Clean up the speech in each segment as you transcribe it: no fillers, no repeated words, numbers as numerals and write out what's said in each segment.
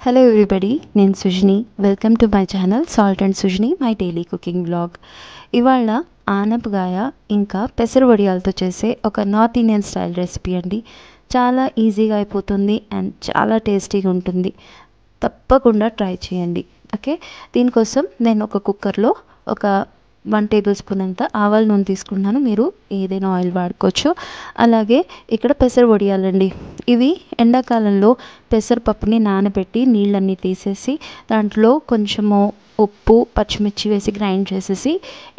Hello everybody, నేను Sujini. Welcome to my channel salt and Sujini, my daily cooking blog. ఇవాళ ఆనపకాయ ఇంకా పెసర వడియాలతో చేసే ఒక నార్త్ ఇండియన్ స్టైల్ రెసిపీ అండి. చాలా ఈజీగా అయిపోతుంది అండ్ చాలా టేస్టీగా ఉంటుంది. తప్పకుండా ట్రై చేయండి. ఓకే, దీనికోసం నేను ఒక కుక్కర్లో ఒక 1 టేబుల్ స్పూన్ అంత ఆవాల నూనె తీసుకున్నాను. మీరు ఏదైనా ఆయిల్ వాడుకోవచ్చు. అలాగే ఇక్కడ పెసర వడియాలండి. ఇవి ఎండాకాలంలో పెసరపప్పుని నానబెట్టి నీళ్ళన్నీ తీసేసి దాంట్లో కొంచెము ఉప్పు, పచ్చిమిర్చి వేసి గ్రైండ్ చేసేసి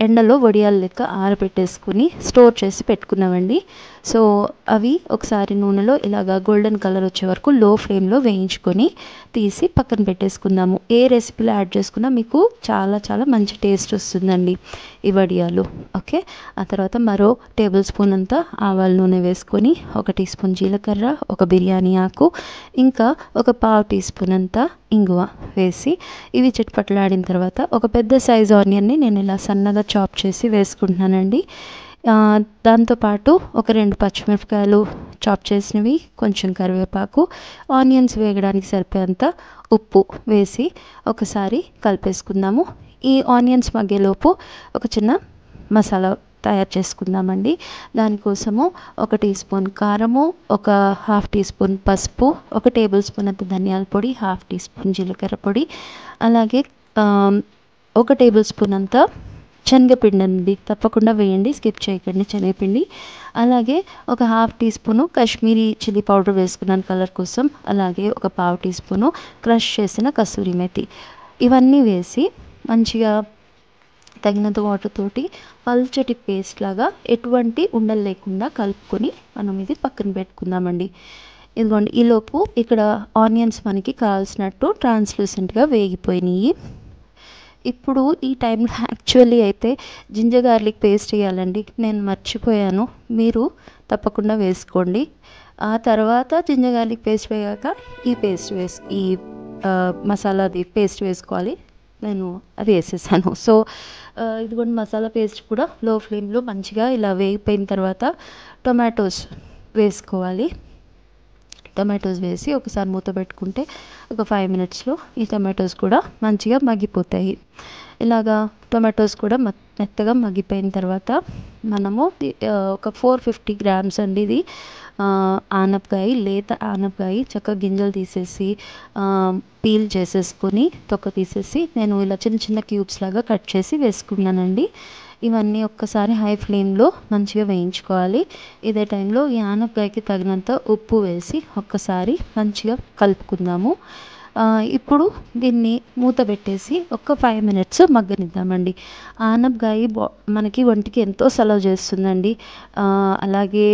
ఎండలో వడియాలు లెక్క ఆరబెట్టేసుకుని స్టోర్ చేసి పెట్టుకున్నామండి. సో అవి ఒకసారి నూనెలో ఇలాగా గోల్డెన్ కలర్ వచ్చే వరకు లో ఫ్లేమ్లో వేయించుకొని తీసి పక్కన పెట్టేసుకుందాము. ఏ రెసిపీలో యాడ్ చేసుకున్నా మీకు చాలా చాలా మంచి టేస్ట్ వస్తుందండి ఈ వడియాలు. ఓకే, ఆ తర్వాత మరో టేబుల్ స్పూన్ అంతా ఆవాల నూనె వేసుకొని 1 టీ స్పూన్ జీలకర్ర, ఒక బిర్యానీ ఆకు, ఇంకా ఒక పావు టీ స్పూన్ అంతా ఇంగువ వేసి ఇవి చిట్పట్లాడిన తర్వాత ఒక పెద్ద సైజు ఆనియన్ని నేను ఇలా సన్నగా చాప్ చేసి వేసుకుంటున్నానండి. దాంతోపాటు ఒక 2 పచ్చిమిరపకాయలు చాప్ చేసినవి, కొంచెం కరివేపాకు, ఆనియన్స్ వేగడానికి సరిపోయేంత ఉప్పు వేసి ఒకసారి కలిపేసుకుందాము. ఈ ఆనియన్స్ మగ్గేలోపు ఒక చిన్న మసాలా తయారు చేసుకుందామండి. దానికోసము 1 టీ స్పూన్ కారము, ఒక హాఫ్ టీ స్పూన్ పసుపు, 1 టేబుల్ స్పూన్ అంత ధనియాల పొడి, హాఫ్ టీ స్పూన్ జీలకర్ర పొడి, అలాగే 1 టేబుల్ స్పూన్ అంత శనగపిండి అండి. తప్పకుండా వేయండి, స్కిప్ చేయకండి శనగపిండి. అలాగే ఒక half teaspoon Kashmiri chilli powder వేసుకున్నాను కలర్ కోసం. అలాగే ఒక పావు టీ స్పూను క్రష్ చేసిన కసూరి మెతి. ఇవన్నీ వేసి మంచిగా తగినంత వాటర్ తోటి పల్చటి పేస్ట్ లాగా ఎటువంటి ఉండలు లేకుండా కలుపుకొని మనం ఇది పక్కన పెట్టుకుందామండి. ఇదిగోండి, ఈలోపు ఇక్కడ ఆనియన్స్ మనకి కావాల్సినట్టు ట్రాన్స్లూసెంట్గా వేగిపోయినాయి. ఇప్పుడు ఈ టైంలో యాక్చువల్లీ అయితే జింజర్ గార్లిక్ పేస్ట్ వేయాలండి, నేను మర్చిపోయాను. మీరు తప్పకుండా వేసుకోండి. ఆ తర్వాత జింజర్ గార్లిక్ పేస్ట్ వేయాక ఈ మసాలాది పేస్ట్ వేసుకోవాలి. నేను అది వేసేసాను. సో ఇదిగోండి, మసాలా పేస్ట్ కూడా లో ఫ్లేమ్లో మంచిగా ఇలా వేగిపోయిన తర్వాత టొమాటోస్ వేసుకోవాలి. టొమాటోస్ వేసి ఒకసారి మూత పెట్టుకుంటే ఒక 5 మినిట్స్లో ఈ టొమాటోస్ కూడా మంచిగా మగ్గిపోతాయి. ఇలాగా టొమాటోస్ కూడా మెత్తగా మగ్గిపోయిన తర్వాత మనము ఒక 450 గ్రామ్స్ అండి ఇది ఆనపకాయ, లేత ఆనపకాయ చక్కగా గింజలు తీసేసి పీల్ చేసేసుకొని తొక్క తీసేసి నేను ఇలా చిన్న చిన్న క్యూబ్స్ లాగా కట్ చేసి వేసుకున్నానండి. ఇవన్నీ ఒక్కసారి హై ఫ్లేమ్లో మంచిగా వేయించుకోవాలి. ఇదే టైంలో ఈ ఆనపకాయకి తగినంత ఉప్పు వేసి ఒక్కసారి మంచిగా కలుపుకుందాము. ఇప్పుడు దీన్ని మూత పెట్టేసి ఒక 5 మినిట్స్ మగ్గనిద్దామండి. ఆనపకాయ మనకి ఒంటికి ఎంతో సలవ చేస్తుందండి. అలాగే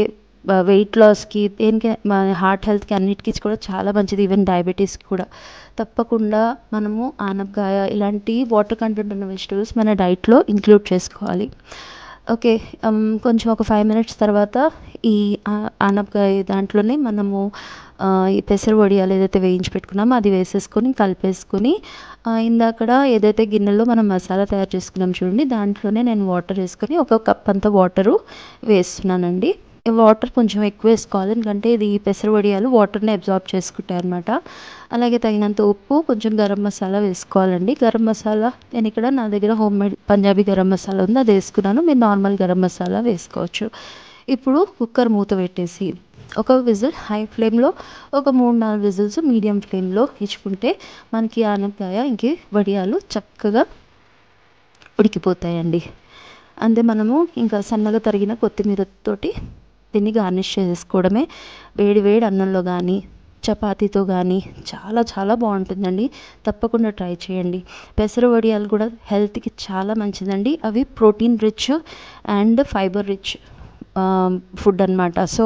వెయిట్ లాస్కి, దేనికి మన హార్ట్ హెల్త్కి అన్నిటికీ కూడా చాలా మంచిది. ఈవెన్ డయాబెటీస్కి కూడా. తప్పకుండా మనము ఆనపకాయ ఇలాంటి వాటర్ కంటెంట్ ఉన్న వెజిటబుల్స్ మన డైట్లో ఇంక్లూడ్ చేసుకోవాలి. ఓకే, కొంచెం ఒక 5 మినిట్స్ తర్వాత ఈ ఆనపకాయ దాంట్లోనే మనము ఈ పెసర వడియాలు ఏదైతే వేయించి పెట్టుకున్నామో అది వేసేసుకొని కలిపేసుకొని ఇందాకడ ఏదైతే గిన్నెలో మనం మసాలా తయారు చేసుకున్నాం చూడండి, దాంట్లోనే నేను వాటర్ వేసుకొని 1 కప్ అంత వాటరు వేస్తున్నానండి. వాటర్ కొంచెం ఎక్కువ వేసుకోవాలి, ఎందుకంటే ఇది పెసర వడియాలు వాటర్ని అబ్జార్బ్ చేసుకుంటాయి అనమాట. అలాగే తగినంత ఉప్పు, కొంచెం గరం మసాలా వేసుకోవాలండి. గరం మసాలా నేను ఇక్కడ నా దగ్గర హోమ్ మేడ్ పంజాబీ గరం మసాలా ఉంది, అది వేసుకున్నాను. మీరు నార్మల్ గరం మసాలా వేసుకోవచ్చు. ఇప్పుడు కుక్కర్ మూత పెట్టేసి ఒక విజిల్ హై ఫ్లేమ్లో, ఒక 3-4 విజిల్స్ మీడియం ఫ్లేమ్లో ఇచ్చుకుంటే మనకి ఆనపకాయ ఇంక వడియాలు చక్కగా ఉడికిపోతాయండి. అంతే, మనము ఇంకా సన్నగా తరిగిన కొత్తిమీరతోటి దీన్ని గార్నిష్ చేసుకోవడమే. వేడి వేడి అన్నంలో కానీ చపాతీతో కానీ చాలా చాలా బాగుంటుందండి. తప్పకుండా ట్రై చేయండి. పెసర వడియాలు కూడా హెల్త్కి చాలా మంచిదండి. అవి protein rich and fibre rich food అనమాట. సో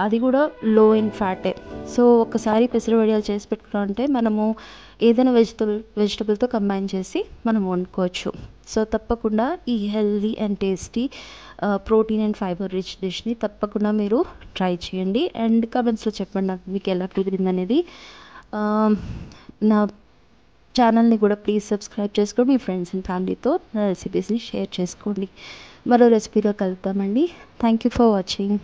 అది కూడా లో ఇన్ ఫ్యాటే. సో ఒక్కసారి పెసర వడియాలు చేసి పెట్టుకున్నామంటే మనము ఏదైనా వెజిటబుల్తో కంబైన్ చేసి మనం వండుకోవచ్చు. సో తప్పకుండా ఈ healthy and tasty protein and fibre rich డిష్ని తప్పకుండా మీరు ట్రై చేయండి. అండ్ కమెంట్స్లో చెప్పండి నాకు మీకు ఎలా కుదిరింది అనేది. నా ఛానల్ని కూడా ప్లీజ్ సబ్స్క్రైబ్ చేసుకోండి. మీ ఫ్రెండ్స్ అండ్ ఫ్యామిలీతో నా రెసిపీస్ని షేర్ చేసుకోండి. మరో రెసిపీలో కలుద్దామండి. Thank you for watching.